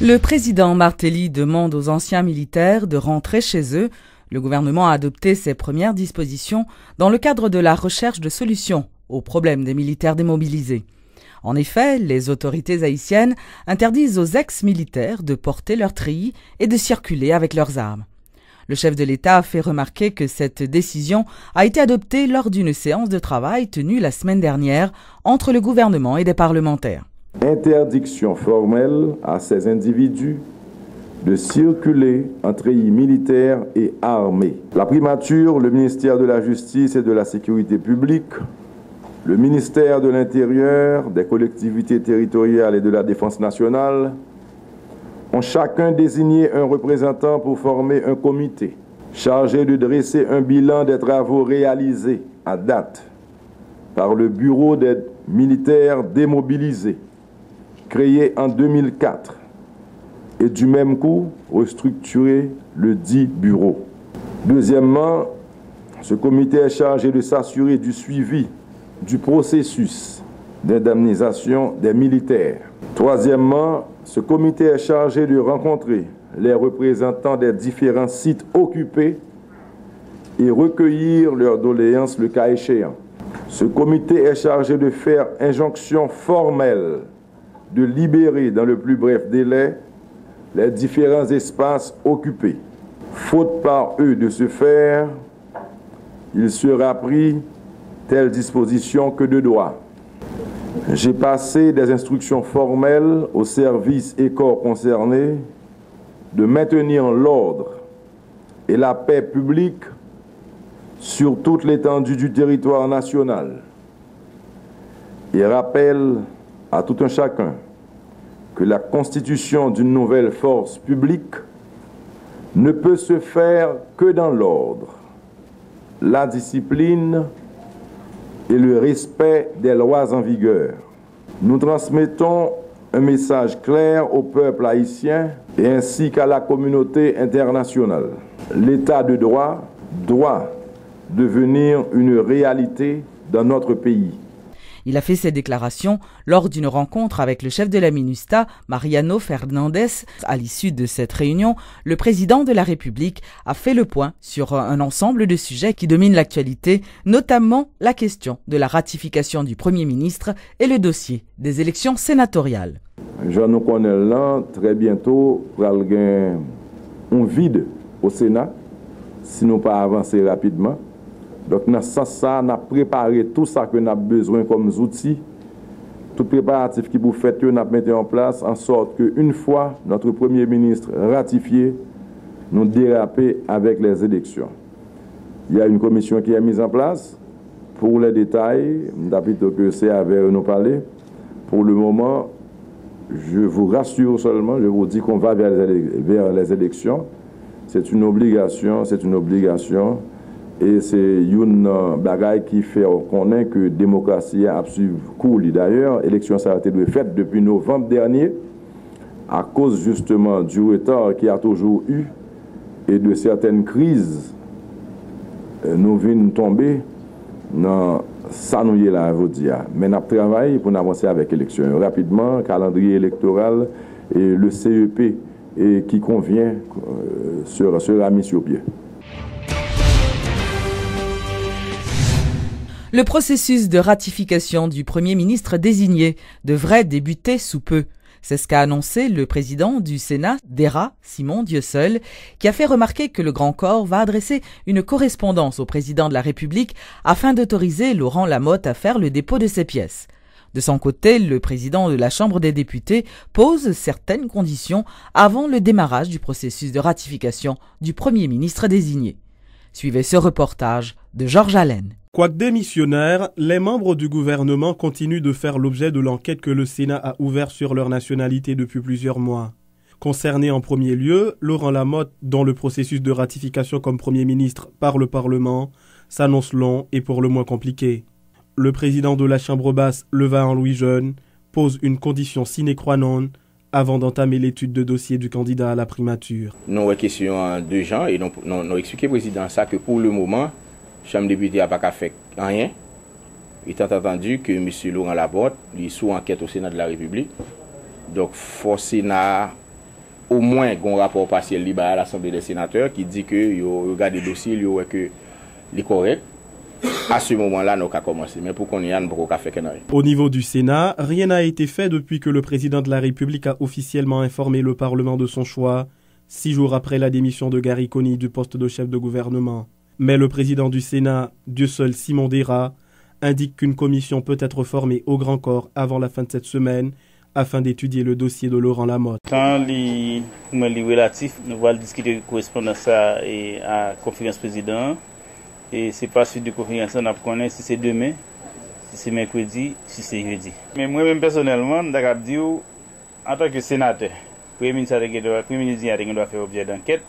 Le président Martelly demande aux anciens militaires de rentrer chez eux. Le gouvernement a adopté ses premières dispositions dans le cadre de la recherche de solutions aux problèmes des militaires démobilisés. En effet, les autorités haïtiennes interdisent aux ex-militaires de porter leur treillis et de circuler avec leurs armes. Le chef de l'État a fait remarquer que cette décision a été adoptée lors d'une séance de travail tenue la semaine dernière entre le gouvernement et des parlementaires. Interdiction formelle à ces individus de circuler en treillis militaire et armé. La primature, le ministère de la Justice et de la Sécurité publique, le ministère de l'Intérieur, des collectivités territoriales et de la Défense nationale ont chacun désigné un représentant pour former un comité chargé de dresser un bilan des travaux réalisés à date par le Bureau des militaires démobilisés, créé en 2004, et du même coup restructurer le dit bureau. Deuxièmement, ce comité est chargé de s'assurer du suivi du processus d'indemnisation des militaires. Troisièmement, ce comité est chargé de rencontrer les représentants des différents sites occupés et recueillir leurs doléances le cas échéant. Ce comité est chargé de faire injonction formelle de libérer dans le plus bref délai les différents espaces occupés. Faute par eux de ce faire, il sera pris telle disposition que de droit. J'ai passé des instructions formelles aux services et corps concernés de maintenir l'ordre et la paix publique sur toute l'étendue du territoire national et rappelle à tout un chacun que la constitution d'une nouvelle force publique ne peut se faire que dans l'ordre, la discipline et le respect des lois en vigueur. Nous transmettons un message clair au peuple haïtien et ainsi qu'à la communauté internationale. L'état de droit doit devenir une réalité dans notre pays. Il a fait ces déclarations lors d'une rencontre avec le chef de la MINUSTAH, Mariano Fernandez. À l'issue de cette réunion, le président de la République a fait le point sur un ensemble de sujets qui dominent l'actualité, notamment la question de la ratification du Premier ministre et le dossier des élections sénatoriales. Je nous connais là, très bientôt, pour avoir un vide au Sénat, si nous pas avancer rapidement. Donc, dans ce sens, on a préparé tout ça que nous avons besoin comme outils, tout préparatif qui vous fait que nous avons mis en place, en sorte qu'une fois notre Premier ministre ratifié, nous déraper avec les élections. Il y a une commission qui est mise en place. Pour les détails, plutôt que c'est avec nous parler. Pour le moment, je vous rassure seulement, je vous dis qu'on va vers les élections. C'est une obligation, et c'est une bagaille qui fait connaître que la démocratie a suivi cours. D'ailleurs, l'élection ça a été faite depuis novembre dernier, à cause justement du retard qu'il y a toujours eu et de certaines crises. Nous venons tomber dans ça nous y est là, je vous dis. Mais nous travaillons pour avancer avec l'élection. Rapidement, calendrier électoral et le CEP qui convient sera mis sur pied. Le processus de ratification du Premier ministre désigné devrait débuter sous peu. C'est ce qu'a annoncé le président du Sénat, DERA, Simon Dieusseul, qui a fait remarquer que le Grand Corps va adresser une correspondance au président de la République afin d'autoriser Laurent Lamotte à faire le dépôt de ses pièces. De son côté, le président de la Chambre des députés pose certaines conditions avant le démarrage du processus de ratification du Premier ministre désigné. Suivez ce reportage de Georges Allen. Quoique démissionnaires, les membres du gouvernement continuent de faire l'objet de l'enquête que le Sénat a ouverte sur leur nationalité depuis plusieurs mois. Concerné en premier lieu, Laurent Lamotte, dont le processus de ratification comme Premier ministre par le Parlement s'annonce long et pour le moins compliqué. Le président de la Chambre basse, Levain-Louis Jeune, pose une condition sine qua non avant d'entamer l'étude de dossier du candidat à la primature. Nous avons question de gens et nous avons expliqué au président ça que pour le moment, la Chambre des députés n'a pas fait rien. Étant entendu que M. Laurent Lamotte est sous enquête au Sénat de la République. Donc, il faut Sénat au moins un rapport partiel libre à l'Assemblée des sénateurs qui dit que yo regarde le dossier, yo ouais que est correct. À ce moment-là, nous avons commencé. Mais pour qu'on y aille, pour qu'on fasse quelque chose. Au niveau du Sénat, rien n'a été fait depuis que le président de la République a officiellement informé le Parlement de son choix, 6 jours après la démission de Gary Coney du poste de chef de gouvernement. Mais le président du Sénat, Dieu seul Simon Dera, indique qu'une commission peut être formée au grand corps avant la fin de cette semaine afin d'étudier le dossier de Laurent Lamotte. Dans les relatifs, nous allons discuter de correspondance à la conférence président. Et c'est pas suite de conférence, on connaît si c'est demain, si c'est mercredi, si c'est jeudi. Mais moi-même personnellement, je dis en tant que sénateur, le Premier ministre doit faire objet d'enquête,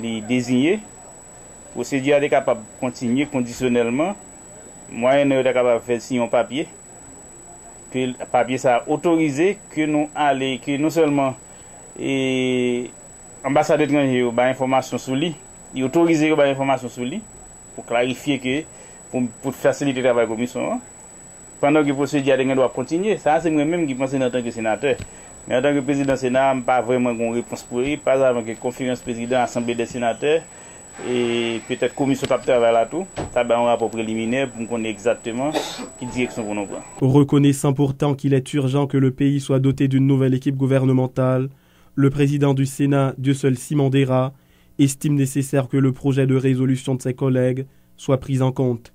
les désigner, le procédure est capable de continuer conditionnellement. Moi, je suis capable de faire signer un papier, que le papier ça a autorisé que nous allons, que non seulement l'ambassade étrangère a information sur lui, il autorise l'information sur lui, pour clarifier que, pour faciliter le travail de la commission, pendant que le procédure doit continuer. Ça, c'est moi-même qui pense en tant que sénateur. Mais en tant que président du Sénat, je n'ai pas vraiment une réponse pour lui, pas avant que la conférence président, l'Assemblée des sénateurs, et peut-être commission de travail là tout, ça va un rapport préliminaire pour qu'on ait exactement quelle direction pour nous prendre. Reconnaissant pourtant qu'il est urgent que le pays soit doté d'une nouvelle équipe gouvernementale, le président du Sénat, Dieu seul Simon Dera, estime nécessaire que le projet de résolution de ses collègues soit pris en compte.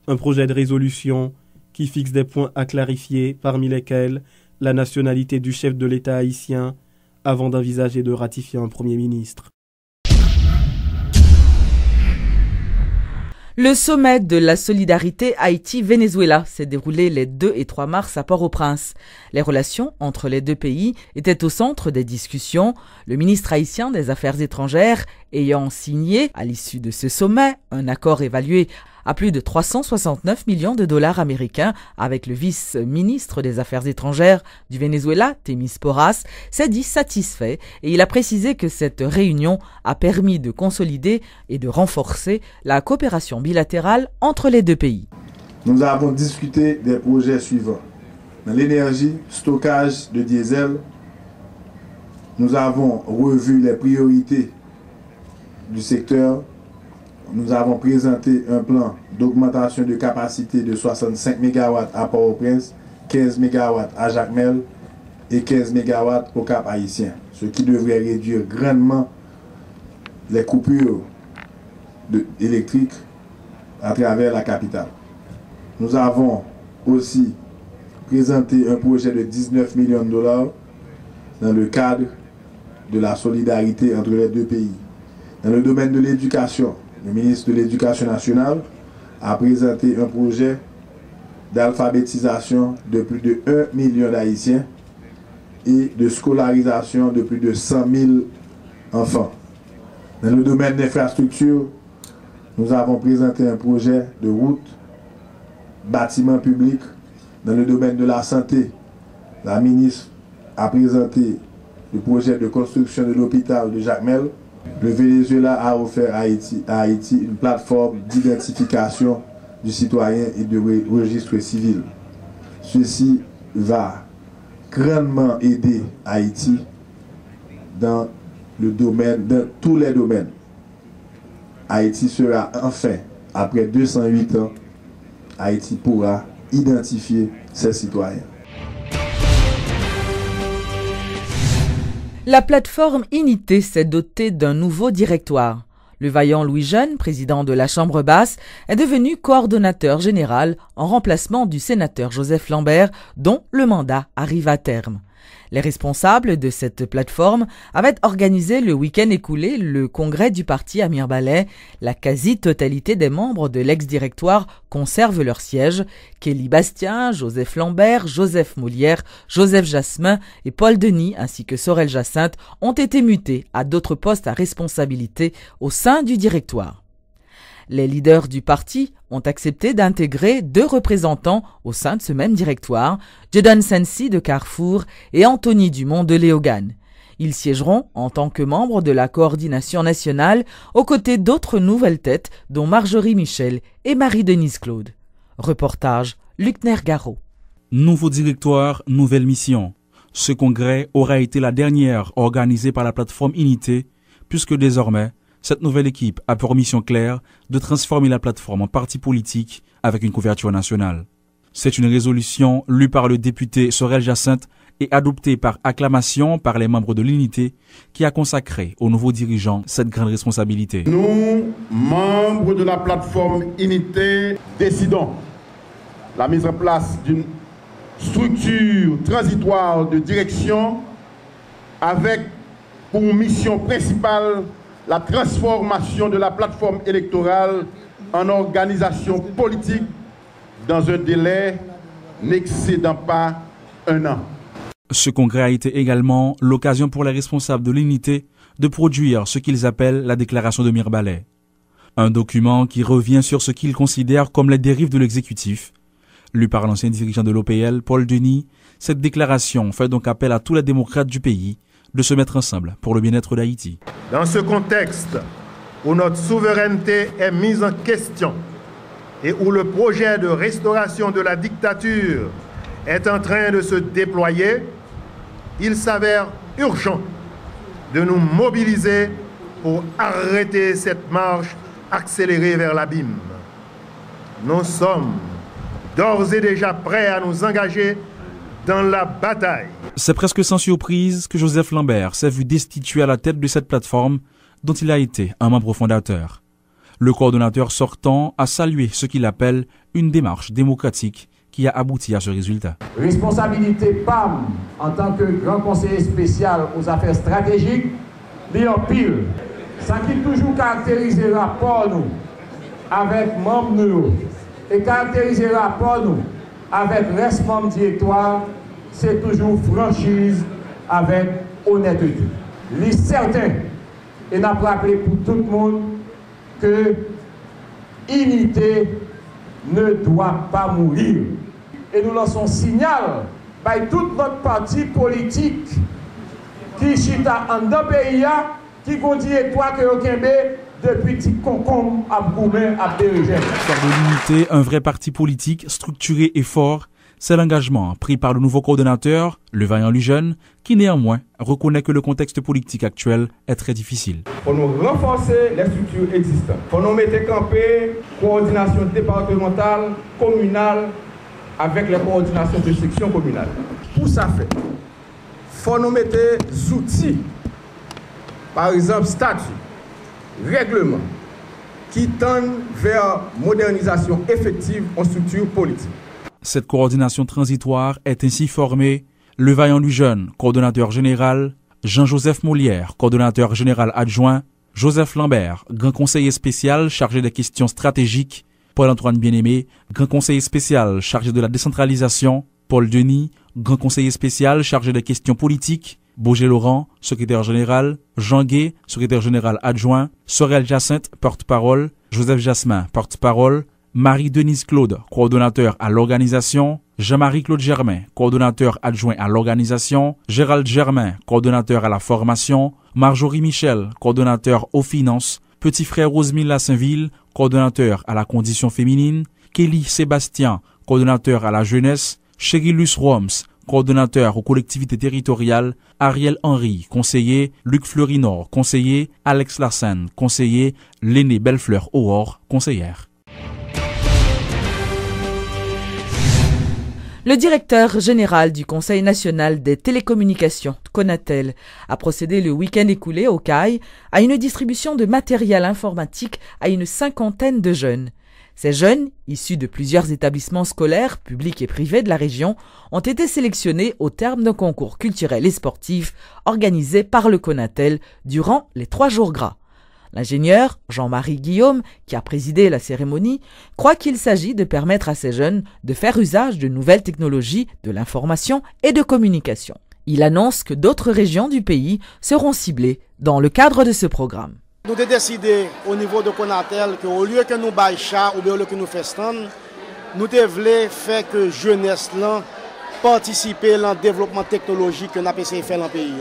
Un projet de résolution qui fixe des points à clarifier, parmi lesquels la nationalité du chef de l'État haïtien, avant d'envisager de ratifier un Premier ministre. Le sommet de la solidarité Haïti-Venezuela s'est déroulé les 2 et 3 mars à Port-au-Prince. Les relations entre les deux pays étaient au centre des discussions, le ministre haïtien des Affaires étrangères ayant signé, à l'issue de ce sommet, un accord évalué à plus de 369 millions de dollars américains avec le vice-ministre des Affaires étrangères du Venezuela, Temis Porras, s'est dit satisfait et il a précisé que cette réunion a permis de consolider et de renforcer la coopération bilatérale entre les deux pays. Nous avons discuté des projets suivants. Dans l'énergie, stockage de diesel, nous avons revu les priorités du secteur. Nous avons présenté un plan d'augmentation de capacité de 65 MW à Port-au-Prince, 15 MW à Jacmel et 15 MW au Cap Haïtien, ce qui devrait réduire grandement les coupures électriques à travers la capitale. Nous avons aussi présenté un projet de 19 millions de dollars dans le cadre de la solidarité entre les deux pays. Dans le domaine de l'éducation, le ministre de l'Éducation nationale a présenté un projet d'alphabétisation de plus de 1 million d'Haïtiens et de scolarisation de plus de 100 000 enfants. Dans le domaine d'infrastructure, nous avons présenté un projet de route, bâtiments publics. Dans le domaine de la santé, la ministre a présenté le projet de construction de l'hôpital de Jacmel. Le Venezuela a offert à Haïti une plateforme d'identification du citoyen et de registre civil. Ceci va grandement aider Haïti dans tous les domaines. Haïti sera enfin, après 208 ans, Haïti pourra identifier ses citoyens. La plateforme Inité s'est dotée d'un nouveau directoire. Le vaillant Louis Jeune, président de la Chambre basse, est devenu coordonnateur général en remplacement du sénateur Joseph Lambert, dont le mandat arrive à terme. Les responsables de cette plateforme avaient organisé le week-end écoulé le congrès du parti à Mirebalais. La quasi-totalité des membres de l'ex-directoire conservent leur siège. Kelly Bastien, Joseph Lambert, Joseph Molière, Joseph Jasmin et Paul Denis ainsi que Sorel Jacinthe ont été mutés à d'autres postes à responsabilité au sein du directoire. Les leaders du parti ont accepté d'intégrer 2 représentants au sein de ce même directoire, Jedon Sensi de Carrefour et Anthony Dumont de Léogane. Ils siégeront en tant que membres de la coordination nationale aux côtés d'autres nouvelles têtes dont Marjorie Michel et Marie-Denise Claude. Reportage Luc Nergaro. Nouveau directoire, nouvelle mission. Ce congrès aura été la dernière organisée par la plateforme Unité, puisque désormais, cette nouvelle équipe a pour mission claire de transformer la plateforme en parti politique avec une couverture nationale. C'est une résolution lue par le député Sorel Jacinthe et adoptée par acclamation par les membres de l'Unité qui a consacré aux nouveaux dirigeants cette grande responsabilité. Nous, membres de la plateforme Unité, décidons la mise en place d'une structure transitoire de direction avec pour mission principale la transformation de la plateforme électorale en organisation politique dans un délai n'excédant pas 1 an. Ce congrès a été également l'occasion pour les responsables de l'Unité de produire ce qu'ils appellent la déclaration de Mirbalet. Un document qui revient sur ce qu'ils considèrent comme les dérives de l'exécutif. Lu par l'ancien dirigeant de l'OPL, Paul Denis, cette déclaration fait donc appel à tous les démocrates du pays de se mettre ensemble pour le bien-être d'Haïti. Dans ce contexte où notre souveraineté est mise en question et où le projet de restauration de la dictature est en train de se déployer, il s'avère urgent de nous mobiliser pour arrêter cette marche accélérée vers l'abîme. Nous sommes d'ores et déjà prêts à nous engager dans la bataille. C'est presque sans surprise que Joseph Lambert s'est vu destitué à la tête de cette plateforme dont il a été un membre fondateur. Le coordonnateur sortant a salué ce qu'il appelle une démarche démocratique qui a abouti à ce résultat. Responsabilité PAM en tant que grand conseiller spécial aux affaires stratégiques, en pile. Ça qui toujours caractérise le rapport nous avec membres nous et caractérise le rapport nous avec reste membre directoire, c'est toujours franchise avec honnêteté. Il est certain et n'a pas rappelé pour tout le monde que l'unité ne doit pas mourir. Et nous lançons signal par tout notre parti politique qui chita en deux pays qui continue toi que aucun depuis petit concombre à Boumen à diriger. Faire de l'Unité un vrai parti politique structuré et fort, c'est l'engagement pris par le nouveau coordonnateur, le vaillant Lujeune, qui néanmoins reconnaît que le contexte politique actuel est très difficile. Il faut nous renforcer les structures existantes. Il faut nous mettre camper coordination départementale, communale, avec les coordinations de section communale. Pour ça fait, il faut nous mettre des outils, par exemple statut, règlement, qui tendent vers modernisation effective en structure politique. Cette coordination transitoire est ainsi formée le vaillant Lujeune, coordonnateur général, Jean-Joseph Molière, coordonnateur général adjoint, Joseph Lambert, grand conseiller spécial chargé des questions stratégiques, Paul-Antoine Bien-Aimé, grand conseiller spécial chargé de la décentralisation, Paul Denis, grand conseiller spécial chargé des questions politiques, Boger Laurent, secrétaire général, Jean Gué, secrétaire général adjoint, Sorel Jacinthe, porte-parole, Joseph Jasmin, porte-parole, Marie-Denise Claude, coordonnateur à l'organisation, Jean-Marie Claude Germain, coordonnateur adjoint à l'organisation, Gérald Germain, coordonnateur à la formation, Marjorie Michel, coordonnateur aux finances, petit frère Rosemilla Saint-Ville, coordonnateur à la condition féminine, Kelly Sébastien, coordonnateur à la jeunesse, Cherilus Roms, coordonnateur aux collectivités territoriales, Ariel Henry, conseiller, Luc Fleurinor, conseiller, Alex Larsen, conseiller, Léné Bellefleur-Aurore, conseillère. Le directeur général du Conseil national des télécommunications, Conatel, a procédé le week-end écoulé au CAI à une distribution de matériel informatique à une 50aine de jeunes. Ces jeunes, issus de plusieurs établissements scolaires, publics et privés de la région, ont été sélectionnés au terme d'un concours culturel et sportif organisé par le Conatel durant les 3 jours gras. L'ingénieur, Jean-Marie Guillaume, qui a présidé la cérémonie, croit qu'il s'agit de permettre à ces jeunes de faire usage de nouvelles technologies de l'information et de communication. Il annonce que d'autres régions du pays seront ciblées dans le cadre de ce programme. Nous avons décidé au niveau de Conatel qu'au lieu que nous baillons ou bien au lieu que nous faisons, nous devons faire que jeunesse participe dans le développement technologique que nous avons essayé de faire dans le pays.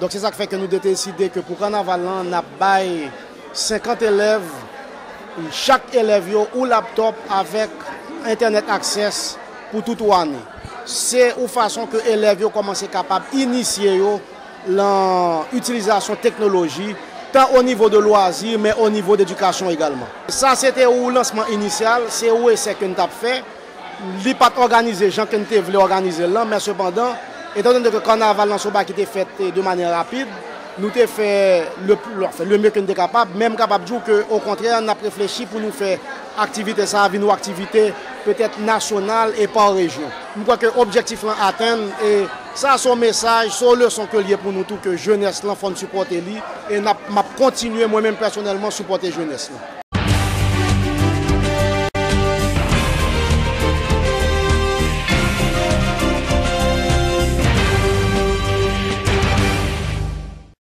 Donc c'est ça qui fait que nous avons décidé que pour Carnaval, nous avons 50 élèves, chaque élève a un laptop avec Internet Access pour toute l'année. c'est une façon que les élèves commencent capable d'initier l'utilisation de technologie, tant au niveau de loisirs, mais au niveau d'éducation également. Ça, c'était au lancement initial, c'est où c'est que nous avons fait. Il n'est pas organisé, gens qui ne voulaient organiser là, mais cependant, étant donné que le carnaval dans ce bas qui était fait de manière rapide, nous avons fait le mieux que nous sommes capables, même capable de dire qu'au contraire, on a réfléchi pour nous faire activité, ça a une activité peut-être nationale et par région. Je crois que l'objectif est atteint et ça, son message, son leçon que lié pour nous tous, que jeunesse, l'enfant supporter lui et m'a continué moi-même personnellement supporter jeunesse.